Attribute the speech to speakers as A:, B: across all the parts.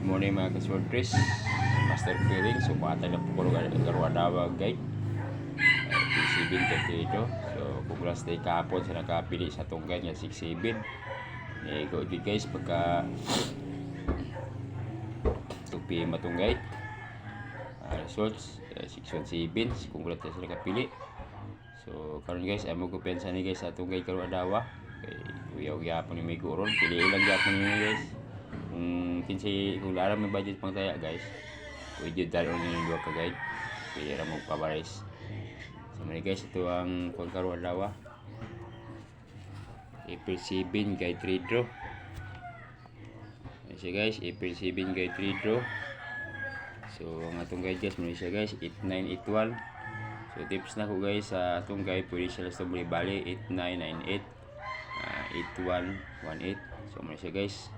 A: morning mga kasortris. Master Feeling. So patay na po ko garwadawa guide. P7 dito. So congrats day kahapon sa nakapili sa itong guide nga 6-7. Go din guys pagka 2 PM itong guide. Results 617. Congrats sa nakapili. So karon guys amo ko pensa ni guys sa itong guide garwadawa. Okay, kuya po ni may guron. Pili lang gyapon ni guys. Kung alam may budget pang taya guys, pwede dalo ninyo duha ka guide, pwede ra mo pabaris. So mali guys, ito ang pagkaroon dawa April 7 guide 3 draw. Ayan siya guys, April 7 guide 3 draw. So ang atong guide guys, mali siya guys, 8981. So tips na ko guys sa atong guide, pwede siya lang bali 8998 8118. So mali siya guys.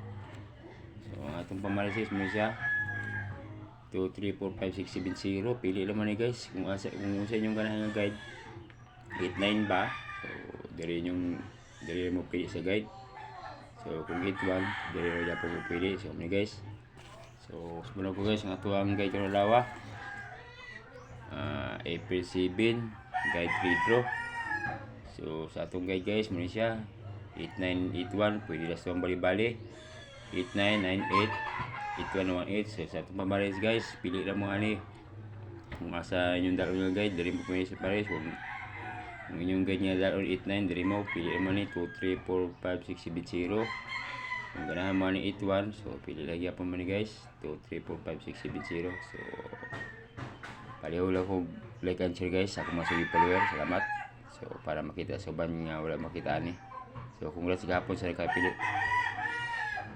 A: So ang atong pamalisis mo siya 2, 3, 4, 5, 6, 7, 0. Pili naman ni guys kung sa inyong ganahan nga guide 89 ba. So diri mo pili sa guide. So kung 81 diri mo dapat mo pili. So ni guys. So sumunod ko guys ang atuang guide karon lawa. April 7 guide 3 draw. So sa atong guide guys mo ni siya 8981 pwede lang sa bali-bali 8998 8118. So sa itong pamaris guys, pili lang mo ani kung asa inyong dalawang guide, dari mo pwede sa pares. Kung inyong guide niya dalawang 89, dari mo pili mo ni 2, 3, 4, 5, 6, 7, 0. Kung ganahan mo ni 81, so pili lagi po mo ni guys 2, 3, 4, 5, 6, 7, 0. So paliho lang ko like and share guys. Ako masugi follower, salamat. So para makita sa ban nga wala makita ani. So congrats gapon sa nakapili.